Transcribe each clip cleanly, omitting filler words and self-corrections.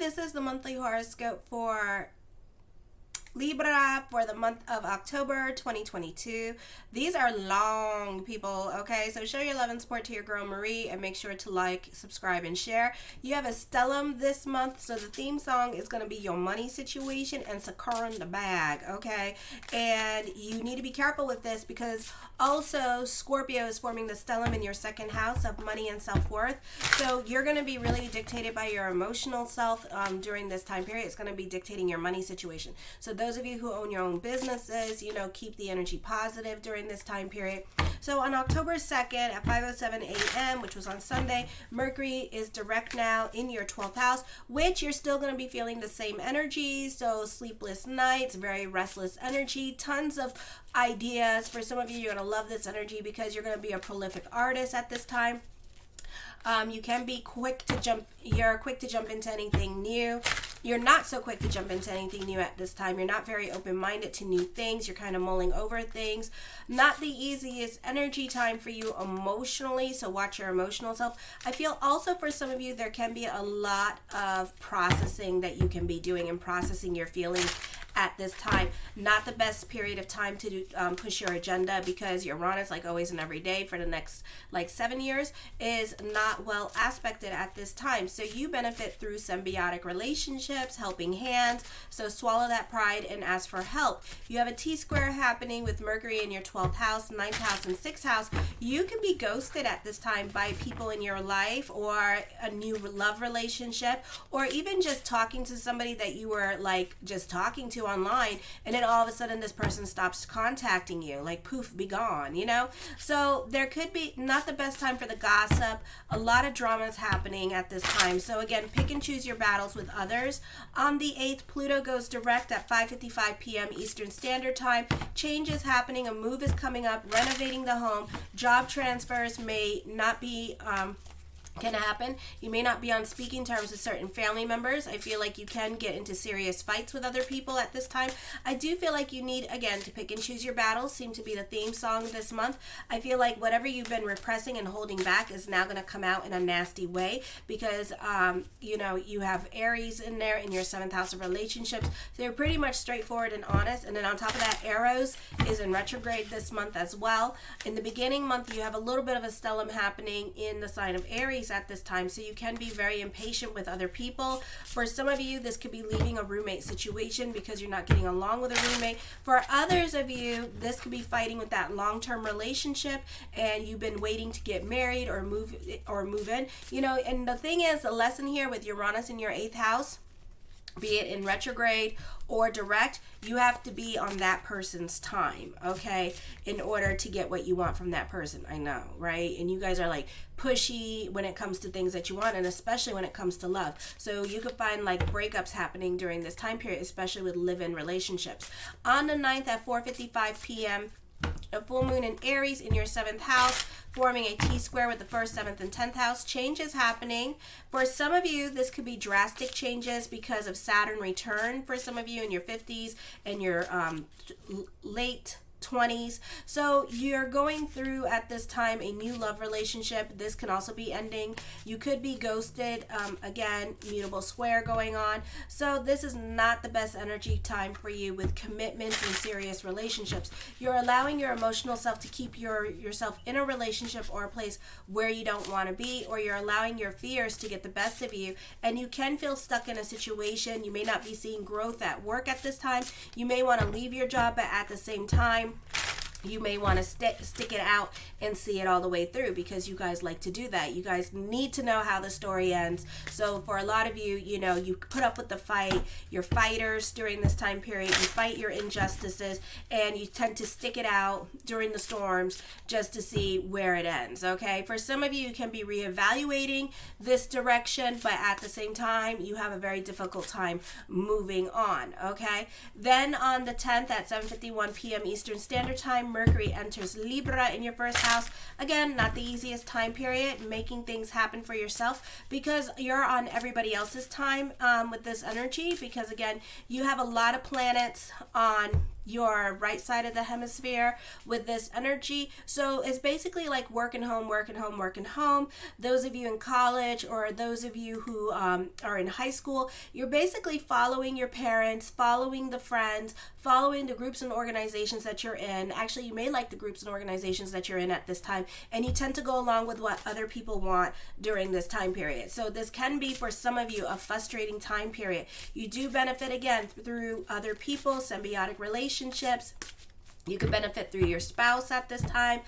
this is the monthly horoscope for Libra for the month of October 2022. These are long, people, okay? So show your love and support to your girl Marie and make sure to like, subscribe, and share. You have a stellum this month, so the theme song is going to be your money situation and securing the bag, okay? And you need to be careful with this because also Scorpio is forming the stellum in your second house of money and self-worth. So you're going to be really dictated by your emotional self during this time period. It's going to be dictating your money situation. So those of you who own your own businesses, keep the energy positive during this time period. So on October 2nd at 5:07 a.m., which was on Sunday, Mercury is direct now in your 12th house, which you're still going to be feeling the same energy. So sleepless nights, very restless energy, tons of ideas. For some of you, you're going to love this energy because you're going to be a prolific artist at this time. You can be you're quick to jump into anything new. You're not so quick to jump into anything new at this time. You're not very open-minded to new things. You're kind of mulling over things. Not the easiest energy time for you emotionally, so watch your emotional self. I feel also for some of you, there can be a lot of processing that you can be doing and processing your feelings at this time. Not the best period of time to push your agenda because Uranus, like always and every day for the next 7 years, is not well aspected at this time. So you benefit through symbiotic relationships, helping hands. So swallow that pride and ask for help. You have a T-square happening with Mercury in your 12th house, 9th house, and 6th house. You can be ghosted at this time by people in your life or a new love relationship, or even just talking to somebody that you were just talking to online, and then all of a sudden this person stops contacting you, poof, be gone, So there could be not the best time for the gossip. A lot of drama is happening at this time. So again, pick and choose your battles with others. On the 8th, Pluto goes direct at 5:55 p.m. Eastern Standard Time. Change is happening. A move is coming up, renovating the home. Job transfers may not be can happen. You may not be on speaking terms with certain family members. I feel like you can get into serious fights with other people at this time. I do feel like you need, again, to pick and choose your battles. Seem to be the theme song this month. I feel like whatever you've been repressing and holding back is now going to come out in a nasty way because, you have Aries in there in your 7th house of relationships. So you're pretty much straightforward and honest. And then on top of that, Eros is in retrograde this month as well. In the beginning month, you have a little bit of a stellium happening in the sign of Aries at this time, so you can be very impatient with other people. For some of you, this could be leaving a roommate situation because you're not getting along with a roommate. For others of you, this could be fighting with that long-term relationship and you've been waiting to get married or move in. And the thing is, the lesson here with Uranus in your 8th house, be it in retrograde or direct, you have to be on that person's time, okay, in order to get what you want from that person. I know, right? And you guys are pushy when it comes to things that you want, and especially when it comes to love. So you could find breakups happening during this time period, especially with live-in relationships. On the 9th at 4:55 p.m., a full moon in Aries in your 7th house, forming a T-square with the 1st, 7th, and 10th house. Change is happening. For some of you, this could be drastic changes because of Saturn return. For some of you in your 50s and your late 20s. So you're going through at this time a new love relationship. This can also be ending. You could be ghosted. Again, mutable square going on. So this is not the best energy time for you with commitments and serious relationships. You're allowing your emotional self to keep yourself in a relationship or a place where you don't want to be, or you're allowing your fears to get the best of you, and you can feel stuck in a situation. You may not be seeing growth at work at this time. You may want to leave your job, but at the same time, you may want to stick it out and see it all the way through because you guys like to do that. You guys need to know how the story ends. So for a lot of you, you put up with the fight. You're fighters during this time period. You fight your injustices and you tend to stick it out during the storms just to see where it ends, okay? For some of you, you can be reevaluating this direction, but at the same time, you have a very difficult time moving on, okay? Then on the 10th at 7:51 p.m. Eastern Standard Time, Mercury enters Libra in your 1st house. Again, not the easiest time period, making things happen for yourself because you're on everybody else's time with this energy because, again, you have a lot of planets on your right side of the hemisphere with this energy. So it's basically like working home, working home, working home. Those of you in college or those of you who are in high school, you're basically following your parents, following the friends, following the groups and organizations that you're in. Actually, you may like the groups and organizations that you're in at this time, and you tend to go along with what other people want during this time period. So this can be, for some of you, a frustrating time period. You do benefit, again, through other people, symbiotic relationships. You could benefit through your spouse at this time,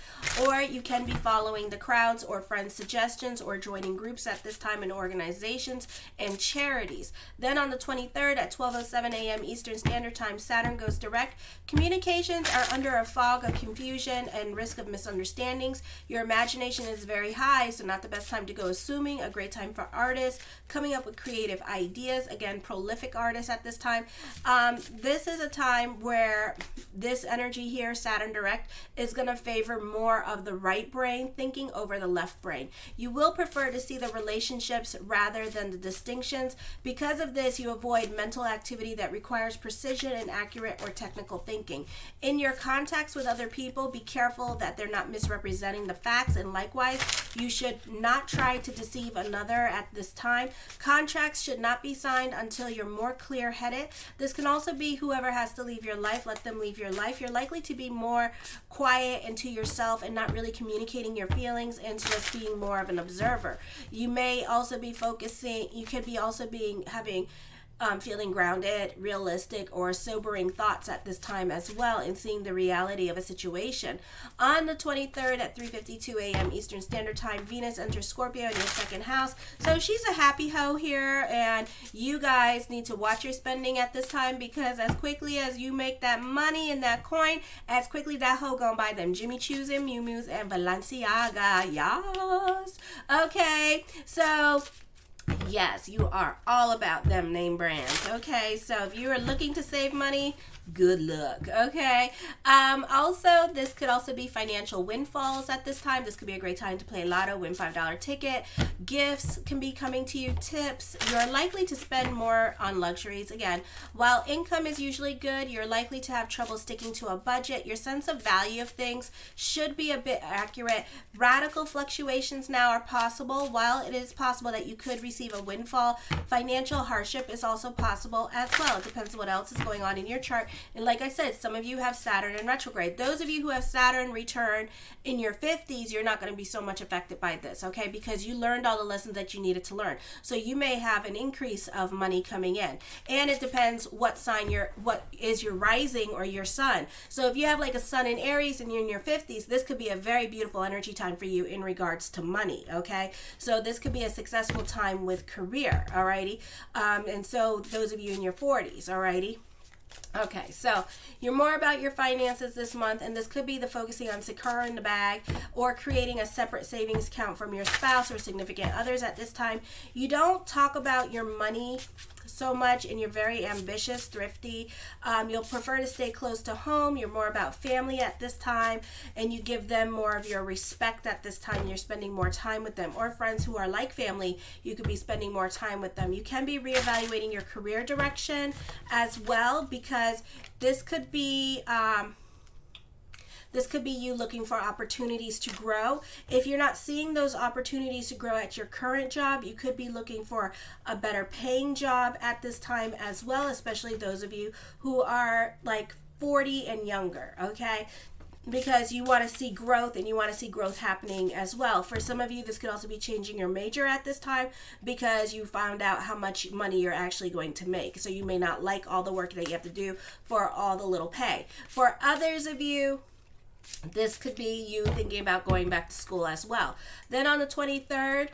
or you can be following the crowds or friends' suggestions or joining groups at this time in organizations and charities. Then on the 23rd at 12:07 a.m. Eastern Standard Time, Saturn goes direct. Communications are under a fog of confusion and risk of misunderstandings. Your imagination is very high, so not the best time to go assuming. A great time for artists, coming up with creative ideas. Again, prolific artists at this time. This is a time where this energy here, Saturn direct, is going to favor more of the right brain thinking over the left brain. You will prefer to see the relationships rather than the distinctions. Because of this, you avoid mental activity that requires precision and accurate or technical thinking. In your contacts with other people, be careful that they're not misrepresenting the facts, and likewise, you should not try to deceive another at this time. Contracts should not be signed until you're more clear-headed. This can also be whoever has to leave your life, let them leave your life. You're likely to be more quiet and to yourself and not really communicating your feelings and just being more of an observer. You may also be focusing, you could be also having feeling grounded, realistic, or sobering thoughts at this time as well, and seeing the reality of a situation. On the 23rd at 3:52 a.m. Eastern Standard Time, Venus enters Scorpio in your second house. So she's a happy hoe here, and you guys need to watch your spending at this time, because as quickly as you make that money and that coin, as quickly that hoe gonna buy them Jimmy Choos and Miu Mius and Balenciaga. Yes. Okay, so yes, you are all about them name brands. Okay, so if you are looking to save money, good luck. Okay. Also, this could also be financial windfalls at this time. This could be a great time to play lotto, win $5 ticket. Gifts can be coming to you, tips. You're likely to spend more on luxuries. Again, while income is usually good, you're likely to have trouble sticking to a budget. Your sense of value of things should be a bit accurate. Radical fluctuations now are possible. While it is possible that you could receive a windfall, financial hardship is also possible as well. It depends on what else is going on in your chart. And like I said, some of you have Saturn in retrograde. Those of you who have Saturn return in your 50s, you're not going to be so much affected by this, okay? Because you learned all the lessons that you needed to learn. So you may have an increase of money coming in. And it depends what is your rising or your sun. So if you have like a sun in Aries and you're in your 50s, this could be a very beautiful energy time for you in regards to money, okay? So this could be a successful time with career, alrighty? And so those of you in your 40s, alrighty? Okay, so you're more about your finances this month, and this could be the focusing on securing the bag or creating a separate savings account from your spouse or significant others at this time. You don't talk about your money so much, and you're very ambitious, thrifty. You'll prefer to stay close to home. You're more about family at this time, and you give them more of your respect at this time. You're spending more time with them, or friends who are like family. You could be spending more time with them. You can be reevaluating your career direction as well, because this could be you looking for opportunities to grow. If you're not seeing those opportunities to grow at your current job, you could be looking for a better paying job at this time as well, especially those of you who are like 40 and younger, okay? Because you want to see growth, and you want to see growth happening as well. For some of you, this could also be changing your major at this time, because you found out how much money you're actually going to make. So you may not like all the work that you have to do for all the little pay. For others of you, this could be you thinking about going back to school as well. Then on the 23rd,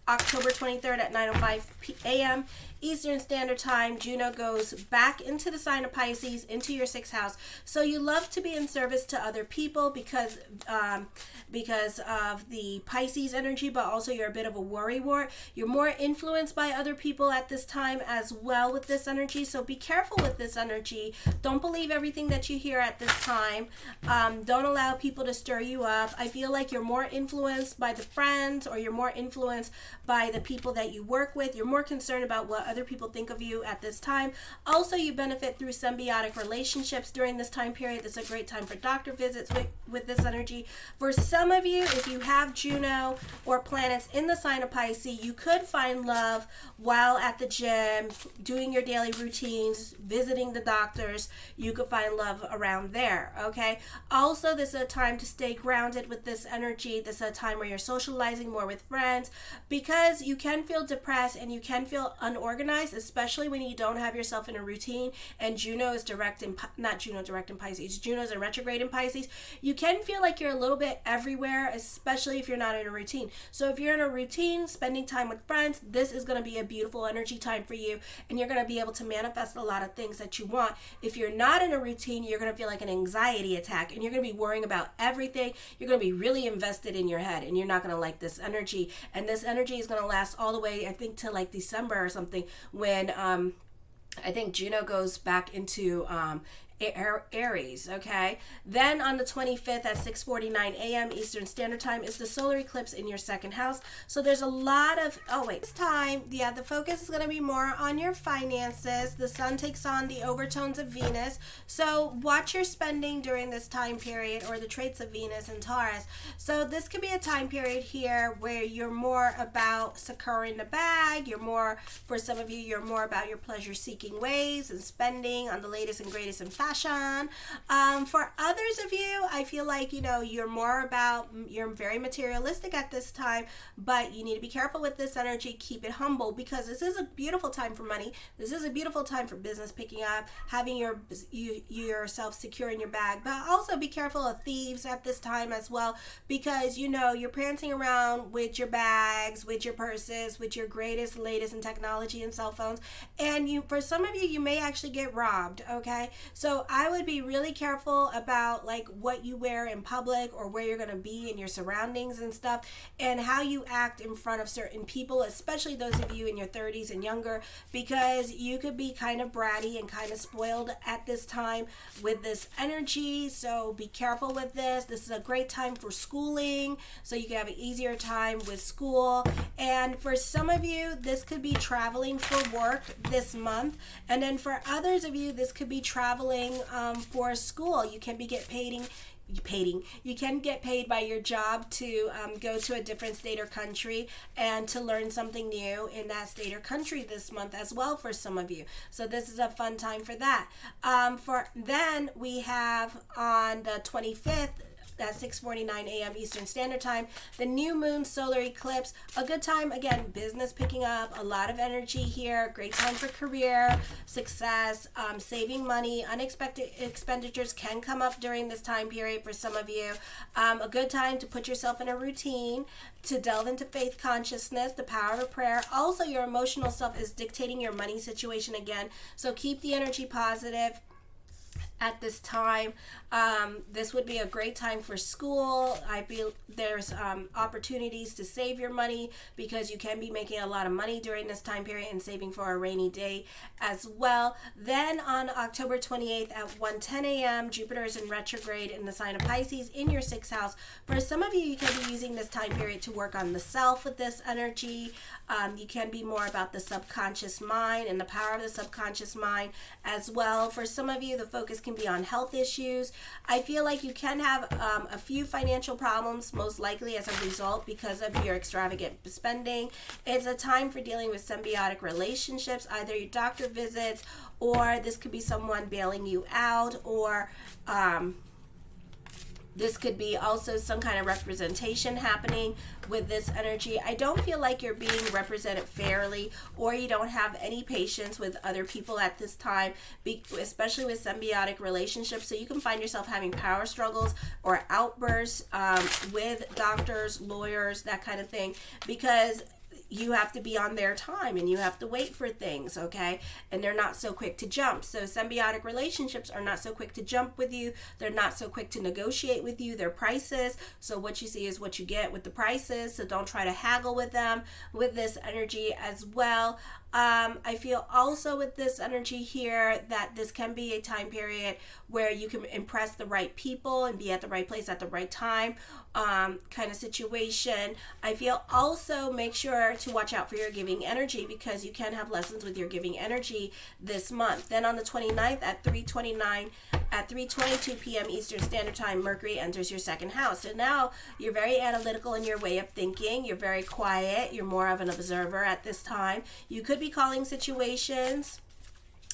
October 23rd at 9:05 a.m. Eastern Standard Time, Juno goes back into the sign of Pisces, into your 6th house. So you love to be in service to other people because of the Pisces energy, but also you're a bit of a worrywart. You're more influenced by other people at this time as well with this energy. So be careful with this energy. Don't believe everything that you hear at this time. Don't allow people to stir you up. I feel like you're more influenced by the friends, or you're more influenced by the people that you work with. You're more concerned about what other people think of you at this time. Also, you benefit through symbiotic relationships during this time period. This is a great time for doctor visits with this energy. For some of you, if you have Juno or planets in the sign of Pisces, you could find love while at the gym, doing your daily routines, visiting the doctors. You could find love around there, okay? Also, this is a time to stay grounded with this energy. This is a time where you're socializing more with friends, because you can feel depressed and you can feel unorganized, especially when you don't have yourself in a routine. And Juno is direct in, not Juno direct in Pisces, Juno is in retrograde in Pisces. You can feel like you're a little bit everywhere, especially if you're not in a routine. So if you're in a routine, spending time with friends, this is going to be a beautiful energy time for you, and you're going to be able to manifest a lot of things that you want. If you're not in a routine, you're going to feel like an anxiety attack, and you're going to be worrying about everything. You're going to be really invested in your head, and you're not going to like this energy. And this energy is going to last all the way, I think, to like December or something, when I think Juno goes back into Aries, okay? Then on the 25th at 6:49 a.m. Eastern Standard Time is the solar eclipse in your second house. So there's a lot of, this time, yeah, the focus is going to be more on your finances. The sun takes on the overtones of Venus. So watch your spending during this time period, or the traits of Venus and Taurus. So this could be a time period here where you're more about securing the bag. For some of you, you're more about your pleasure-seeking ways and spending on the latest and greatest in fashion. For others of you, I feel like, you're very materialistic at this time, but you need to be careful with this energy. Keep it humble, because this is a beautiful time for money. This is a beautiful time for business picking up, having yourself secure in your bag. But also be careful of thieves at this time as well, because you're prancing around with your bags, with your purses, with your greatest, latest in technology and cell phones. And for some of you, you may actually get robbed, okay? So I would be really careful about like what you wear in public, or where you're going to be in your surroundings and stuff, and how you act in front of certain people, especially those of you in your 30s and younger, because you could be kind of bratty and kind of spoiled at this time with this energy. So be careful with this. This is a great time for schooling, so you can have an easier time with school. And for some of you, this could be traveling for work this month. And then for others of you, this could be traveling for school. You can get paid by your job to go to a different state or country, and to learn something new in that state or country this month as well for some of you. So this is a fun time for that. Then we have on the 25th at 6:49 a.m. Eastern Standard Time, the new moon solar eclipse. A good time, again, business picking up, a lot of energy here, great time for career, success, saving money. Unexpected expenditures can come up during this time period for some of you. A good time to put yourself in a routine, to delve into faith consciousness, the power of prayer. Also, your emotional self is dictating your money situation again, so keep the energy positive at this time. This would be a great time for school. I feel there's opportunities to save your money, because you can be making a lot of money during this time period and saving for a rainy day as well. Then on October 28th at 1:10 a.m., Jupiter is in retrograde in the sign of Pisces in your 6th house. For some of you, you can be using this time period to work on the self with this energy. You can be more about the subconscious mind and the power of the subconscious mind as well. For some of you, the focus can be on health issues. I feel like you can have a few financial problems, most likely as a result because of your extravagant spending. It's a time for dealing with symbiotic relationships, either your doctor visits, or this could be someone bailing you out, or this could be also some kind of representation happening with this energy. I don't feel like you're being represented fairly, or you don't have any patience with other people at this time, especially with symbiotic relationships. So you can find yourself having power struggles or outbursts with doctors, lawyers, that kind of thing, because you have to be on their time and you have to wait for things, okay? And they're not so quick to jump. So symbiotic relationships are not so quick to jump with you. They're not so quick to negotiate with you their prices. So what you see is what you get with the prices. So don't try to haggle with them with this energy as well. I feel also with this energy here that this can be a time period where you can impress the right people and be at the right place at the right time, kind of situation. I feel also make sure to watch out for your giving energy, because you can have lessons with your giving energy this month. Then on the 29th at 3:22 p.m. Eastern Standard Time, Mercury enters your second house. So now you're very analytical in your way of thinking. You're very quiet. You're more of an observer at this time. You could be calling situations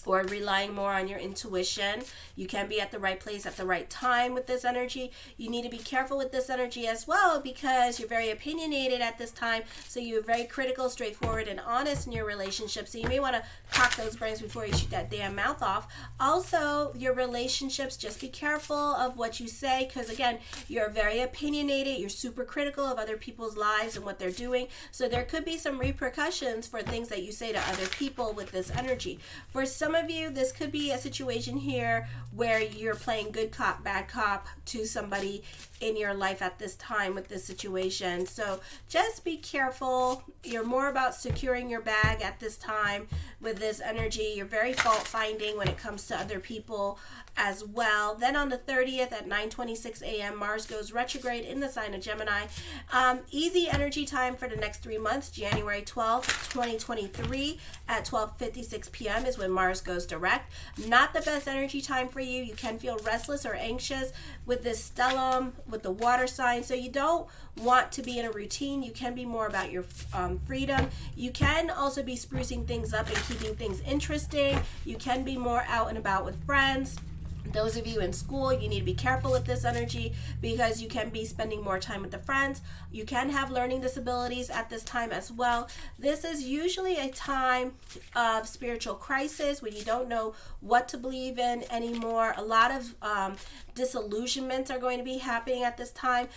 or relying more on your intuition. You can be at the right place at the right time with this energy. You need to be careful with this energy as well, because you're very opinionated at this time. So you're very critical, straightforward, and honest in your relationship. So you may want to cock those brains before you shoot that damn mouth off. Also, your relationships, just be careful of what you say, because again, you're very opinionated. You're super critical of other people's lives and what they're doing. So there could be some repercussions for things that you say to other people with this energy. For some of you, this could be a situation here where you're playing good cop, bad cop to somebody in your life at this time with this situation. So just be careful. You're more about securing your bag at this time with this energy. You're very fault finding when it comes to other people as well. Then on the 30th at 9:26 a.m., Mars goes retrograde in the sign of Gemini. Easy energy time for the next 3 months. January 12th, 2023 at 12:56 p.m. is when Mars goes direct. Not the best energy time for you. You can feel restless or anxious with this stellium, with the water sign. So you don't want to be in a routine. You can be more about your freedom. You can also be sprucing things up and keeping things interesting. You can be more out and about with friends. Those of you in school, you need to be careful with this energy, because you can be spending more time with the friends. You can have learning disabilities at this time as well. This is usually a time of spiritual crisis when you don't know what to believe in anymore. A lot of disillusionments are going to be happening at this time.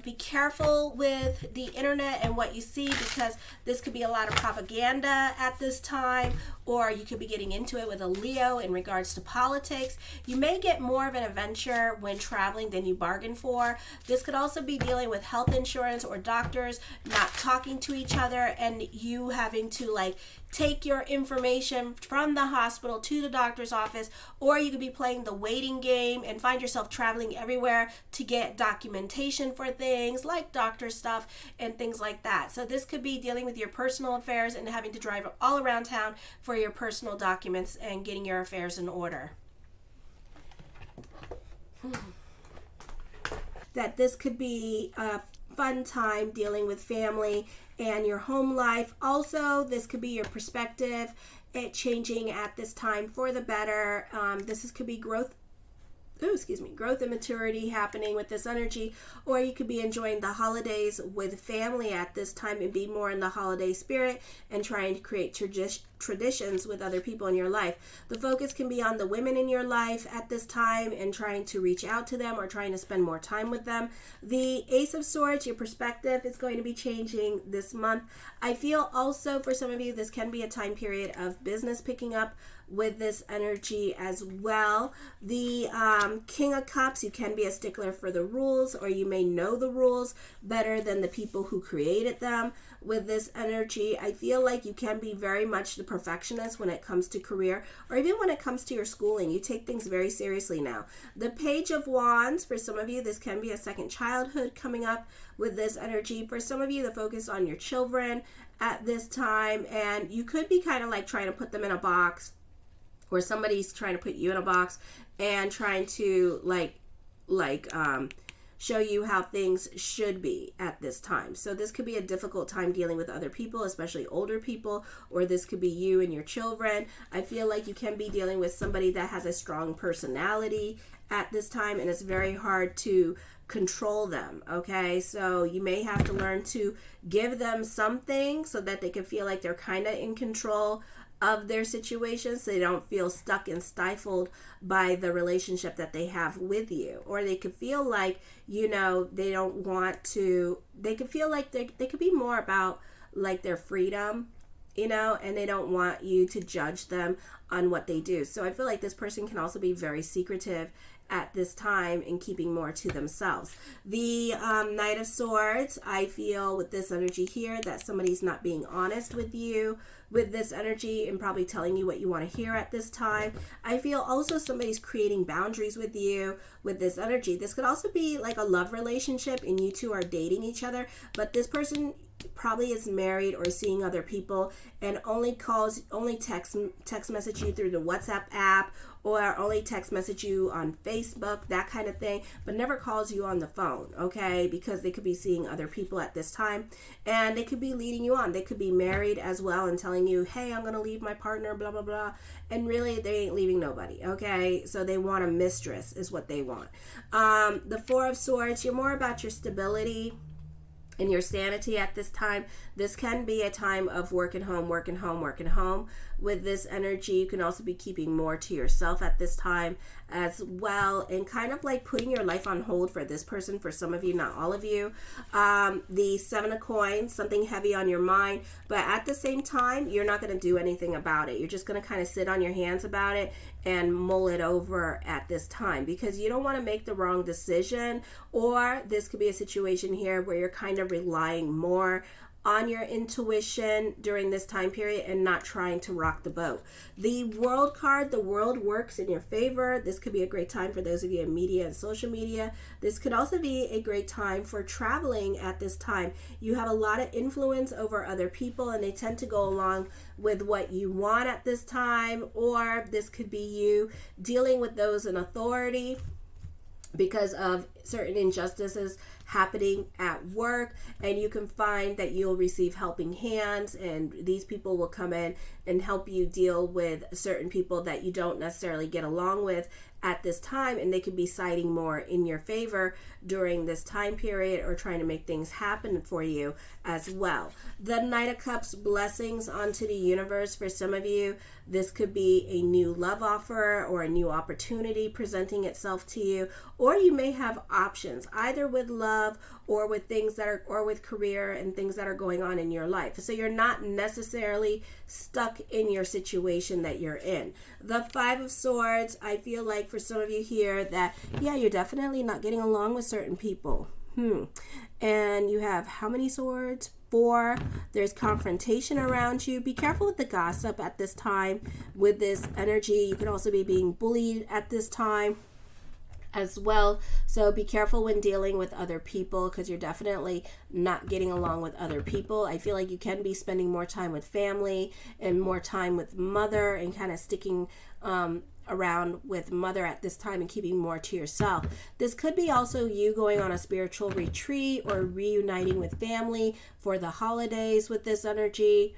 Be careful with the internet and what you see, because this could be a lot of propaganda at this time, or you could be getting into it with a Leo in regards to politics. You may get more of an adventure when traveling than you bargained for. This could also be dealing with health insurance or doctors not talking to each other, and you having to take your information from the hospital to the doctor's office, or you could be playing the waiting game and find yourself traveling everywhere to get documentation for things like doctor stuff and things like that. So this could be dealing with your personal affairs and having to drive all around town for your personal documents and getting your affairs in order. That this could be a fun time dealing with family and your home life. Also, this could be your perspective, it changing at this time for the better. This could be growth and maturity happening with this energy, or you could be enjoying the holidays with family at this time and be more in the holiday spirit and trying to create traditions with other people in your life. The focus can be on the women in your life at this time and trying to reach out to them or trying to spend more time with them. The Ace of Swords, your perspective is going to be changing this month. I feel also for some of you, this can be a time period of business picking up with this energy as well. The King of Cups, you can be a stickler for the rules, or you may know the rules better than the people who created them. With this energy, I feel like you can be very much the perfectionist when it comes to career, or even when it comes to your schooling. You take things very seriously now. The Page of Wands, for some of you, this can be a second childhood coming up with this energy. For some of you, the focus on your children at this time, and you could be kind of trying to put them in a box, or somebody's trying to put you in a box and trying to show you how things should be at this time. So this could be a difficult time dealing with other people, especially older people, or this could be you and your children. I feel like you can be dealing with somebody that has a strong personality at this time, and it's very hard to control them. Okay, so you may have to learn to give them something so that they can feel like they're kind of in control of their situation, so they don't feel stuck and stifled by the relationship that they have with you. Or they could feel like, they don't want to, they could feel like they could be more about their freedom you know, and they don't want you to judge them on what they do. So I feel like this person can also be very secretive at this time and keeping more to themselves. The Knight of Swords, I feel with this energy here that somebody's not being honest with you with this energy and probably telling you what you want to hear at this time. I feel also somebody's creating boundaries with you with this energy. This could also be like a love relationship and you two are dating each other, but this person probably is married or seeing other people and only text message you through the WhatsApp app or only text message you on Facebook, that kind of thing, but never calls you on the phone, okay? Because they could be seeing other people at this time and they could be leading you on. They could be married as well and telling you, hey, I'm gonna leave my partner, blah, blah, blah. And really, they ain't leaving nobody, okay? So they want a mistress is what they want. The Four of Swords, you're more about your stability and your sanity at this time. This can be a time of working home. With this energy, you can also be keeping more to yourself at this time as well, and kind of like putting your life on hold for this person, for some of you, not all of you. The Seven of Coins, something heavy on your mind, but at the same time, you're not going to do anything about it. You're just going to kind of sit on your hands about it and mull it over at this time because you don't want to make the wrong decision, or this could be a situation here where you're kind of relying more on your intuition during this time period and not trying to rock the boat. The World card, the world works in your favor. This could be a great time for those of you in media and social media. This could also be a great time for traveling at this time. You have a lot of influence over other people and they tend to go along with what you want at this time, or this could be you dealing with those in authority because of certain injustices happening at work, and you can find that you'll receive helping hands and these people will come in and help you deal with certain people that you don't necessarily get along with at this time, and they could be siding more in your favor during this time period or trying to make things happen for you as well. The Knight of Cups, blessings onto the universe. For some of you, this could be a new love offer or a new opportunity presenting itself to you, or you may have options either with love or with things that are, or with career and things that are going on in your life. So you're not necessarily stuck in your situation that you're in. The Five of Swords, I feel like for some of you here that, yeah, you're definitely not getting along with certain people. And you have how many swords? 4. There's confrontation around you. Be careful with the gossip at this time with this energy. You could also be being bullied at this time as well. So be careful when dealing with other people because you're definitely not getting along with other people. I feel like you can be spending more time with family and more time with mother and kind of sticking around with mother at this time and keeping more to yourself. This could be also you going on a spiritual retreat or reuniting with family for the holidays with this energy.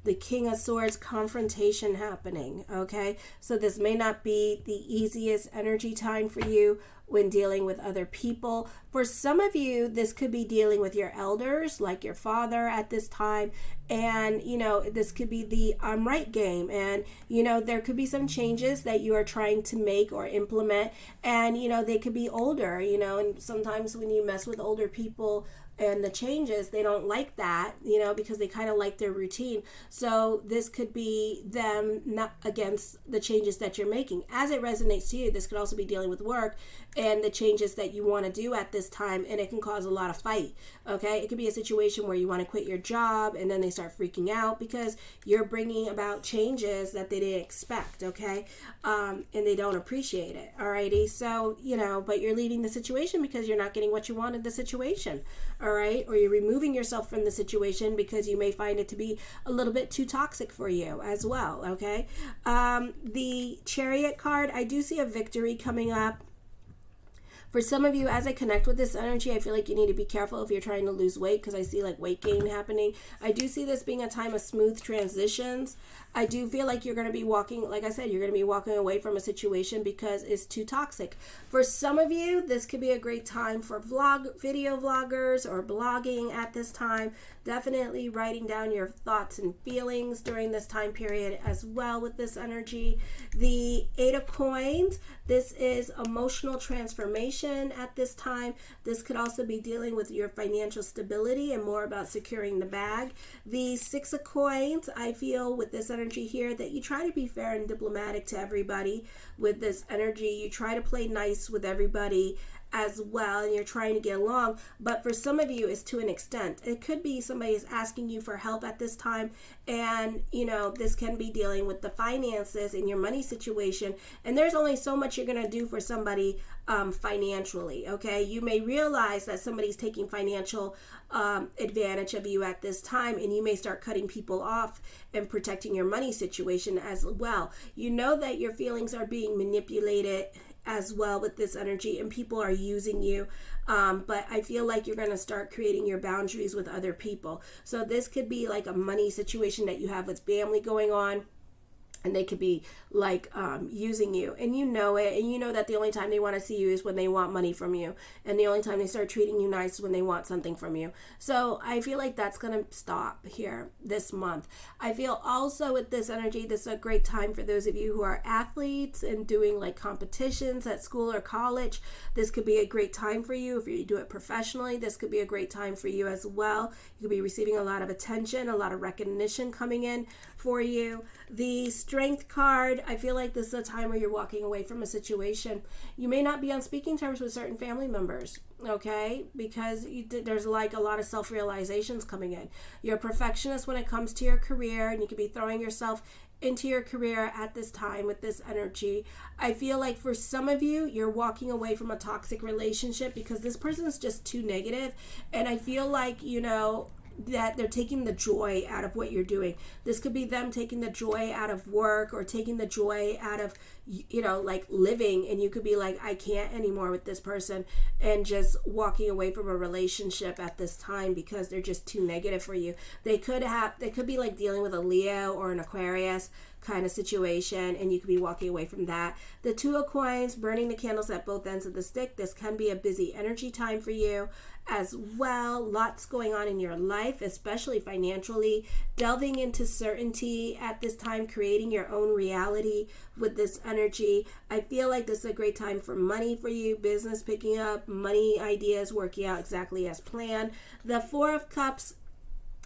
The King of Swords, confrontation happening, okay? So this may not be the easiest energy time for you when dealing with other people. For some of you, this could be dealing with your elders, like your father at this time. And, you know, this could be the I'm right game. And, you know, there could be some changes that you are trying to make or implement. And, you know, they could be older, you know, and sometimes when you mess with older people, and the changes, they don't like that, you know, because they kind of like their routine. So this could be them not against the changes that you're making. As it resonates to you, this could also be dealing with work and the changes that you want to do at this time, and it can cause a lot of fight, okay? It could be a situation where you want to quit your job and then they start freaking out because you're bringing about changes that they didn't expect, okay? And they don't appreciate it, alrighty? So, you know, but you're leaving the situation because you're not getting what you want in the situation, all right? Or you're removing yourself from the situation because you may find it to be a little bit too toxic for you as well, okay? The Chariot card, I do see a victory coming up. For some of you, as I connect with this energy, I feel like you need to be careful if you're trying to lose weight because I see like weight gain happening. I do see this being a time of smooth transitions. I do feel like you're going to be walking, like I said, you're going to be walking away from a situation because it's too toxic. For some of you, this could be a great time for video vloggers or blogging at this time. Definitely writing down your thoughts and feelings during this time period as well with this energy. The Eight of Coins, this is emotional transformation. situation at this time. This could also be dealing with your financial stability and more about securing the bag. The Six of Coins, I feel with this energy here that you try to be fair and diplomatic to everybody with this energy. You try to play nice with everybody as well, and you're trying to get along, but for some of you it's to an extent. It could be somebody is asking you for help at this time, and this can be dealing with the finances in your money situation, and there's only so much you're going to do for somebody financially. Okay, you may realize that somebody's taking financial advantage of you at this time, and you may start cutting people off and protecting your money situation as well. You know that your feelings are being manipulated as well with this energy, and people are using you, but I feel like you're going to start creating your boundaries with other people. So this could be like a money situation that you have with family going on, and they could be like using you, and you know it, and you know that the only time they want to see you is when they want money from you, and the only time they start treating you nice is when they want something from you. So I feel like that's going to stop here this month. I feel also with this energy, this is a great time for those of you who are athletes and doing like competitions at school or college. This could be a great time for you. If you do it professionally, this could be a great time for you as well. You could be receiving a lot of attention, a lot of recognition coming in for you. The Strength card, I feel like this is a time where you're walking away from a situation. You may not be on speaking terms with certain family members, okay, because there's like a lot of self-realizations coming in. You're a perfectionist when it comes to your career, and you could be throwing yourself into your career at this time with this energy. I feel like for some of you, you're walking away from a toxic relationship because this person is just too negative, and I feel like, that they're taking the joy out of what you're doing. This could be them taking the joy out of work, or taking the joy out of, like living, and you could be like, I can't anymore with this person, and just walking away from a relationship at this time because they're just too negative for you. They could be like dealing with a Leo or an Aquarius kind of situation, and you could be walking away from that. The Two of Coins, burning the candles at both ends of the stick. This can be a busy energy time for you as well. Lots going on in your life, especially financially. Delving into certainty at this time, creating your own reality with this energy. I feel like this is a great time for money for you, business picking up, money ideas working out exactly as planned. The Four of Cups,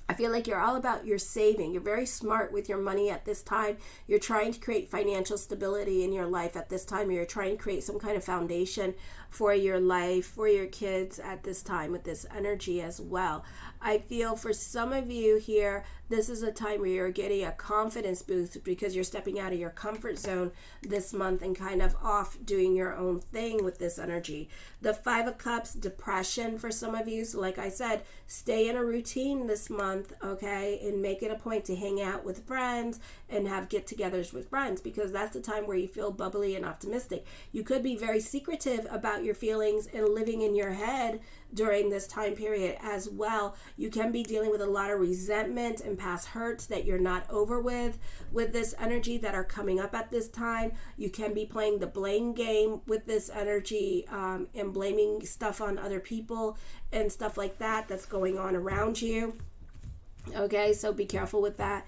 I feel like you're all about your saving. You're very smart with your money at this time. You're trying to create financial stability in your life at this time. Or you're trying to create some kind of foundation for your life, for your kids at this time with this energy as well. I feel for some of you here, this is a time where you're getting a confidence boost because you're stepping out of your comfort zone this month and kind of off doing your own thing with this energy. The Five of Cups, depression for some of you. So like I said, stay in a routine this month, okay, and make it a point to hang out with friends and have get-togethers with friends, because that's the time where you feel bubbly and optimistic. You could be very secretive about your feelings and living in your head during this time period as well. You can be dealing with a lot of resentment and past hurts that you're not over with this energy that are coming up at this time. You can be playing the blame game with this energy, and blaming stuff on other people and stuff like that that's going on around you. Okay, so be careful with that.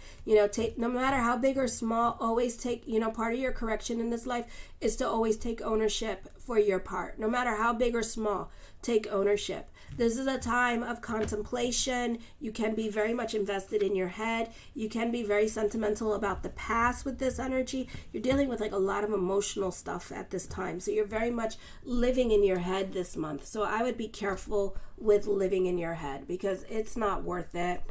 Take, no matter how big or small, always take, part of your correction in this life is to always take ownership for your part. No matter how big or small, take ownership. This is a time of contemplation. You can be very much invested in your head. You can be very sentimental about the past with this energy. You're dealing with like a lot of emotional stuff at this time. So you're very much living in your head this month. So I would be careful with living in your head because it's not worth it.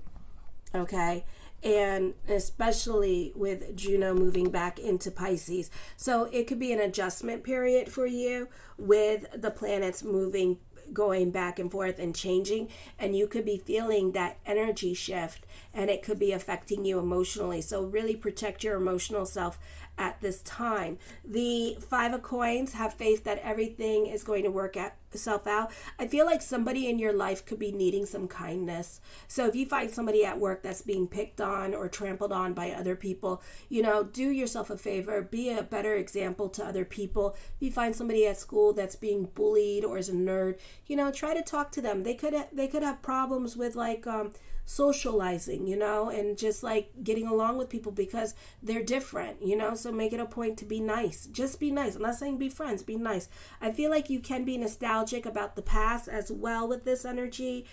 Okay, and especially with Juno moving back into Pisces. So it could be an adjustment period for you with the planets going back and forth and changing, and you could be feeling that energy shift, and it could be affecting you emotionally. So really protect your emotional self at this time. The Five of Coins, have faith that everything is going to work itself out. I feel like somebody in your life could be needing some kindness. So if you find somebody at work that's being picked on or trampled on by other people, do yourself a favor, be a better example to other people. If you find somebody at school that's being bullied or is a nerd, try to talk to them. They could have problems with socializing, and just like getting along with people because they're different, so make it a point to be nice. Just be nice. I'm not saying be friends, be nice. I feel like you can be nostalgic about the past as well with this energy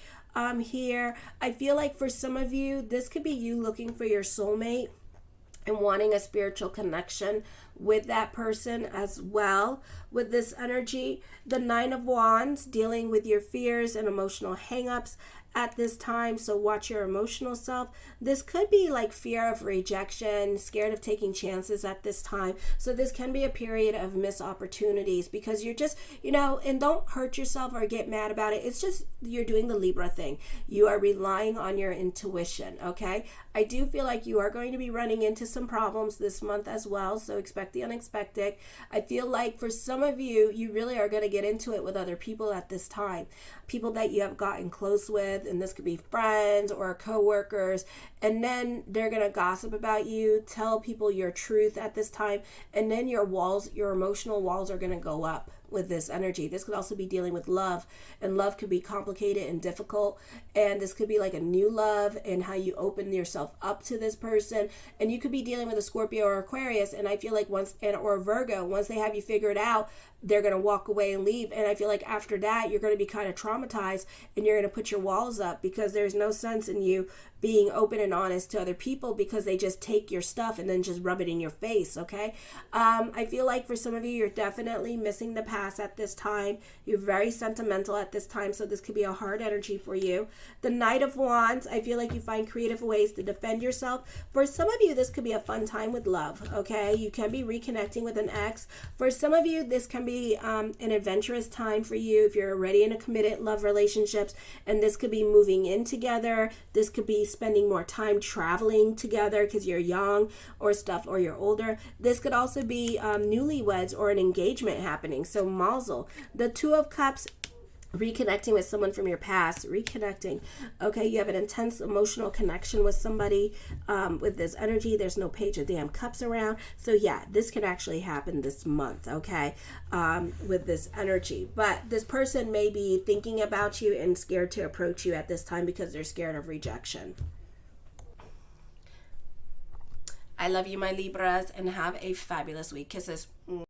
here. I feel like for some of you, this could be you looking for your soulmate and wanting a spiritual connection with that person as well with this energy. The Nine of Wands, dealing with your fears and emotional hangups at this time, so watch your emotional self. This could be like fear of rejection, scared of taking chances at this time. So this can be a period of missed opportunities because you're just, and don't hurt yourself or get mad about it. It's just you're doing the Libra thing. You are relying on your intuition, okay? I do feel like you are going to be running into some problems this month as well, so expect the unexpected. I feel like for some of you, you really are going to get into it with other people at this time. People that you have gotten close with, and this could be friends or co-workers, and then they're going to gossip about you, tell people your truth at this time, and then your emotional walls are going to go up with this energy. This could also be dealing with love, and love could be complicated and difficult, and this could be like a new love and how you open yourself up to this person. And you could be dealing with a Scorpio or Aquarius, and I feel like or a Virgo, once they have you figured out, they're going to walk away and leave. And I feel like after that, you're going to be kind of traumatized, and you're going to put your walls up because there's no sense in you being open and honest to other people because they just take your stuff and then just rub it in your face, okay? I feel like for some of you, you're definitely missing the past at this time. You're very sentimental at this time, so this could be a hard energy for you. The Knight of Wands, I feel like you find creative ways to defend yourself. For some of you, this could be a fun time with love, okay? You can be reconnecting with an ex. For some of you, this can be an adventurous time for you if you're already in a committed love relationships, and this could be moving in together. This could be spending more time traveling together because you're young or you're older. This could also be newlyweds or an engagement happening. So mazel. The Two of Cups, reconnecting with someone from your past, okay? You have an intense emotional connection with somebody with this energy. There's no Page of Damn Cups around, so yeah, this can actually happen this month, okay? With this energy, but this person may be thinking about you and scared to approach you at this time because they're scared of rejection. I love you, my Libras, and have a fabulous week. Kisses.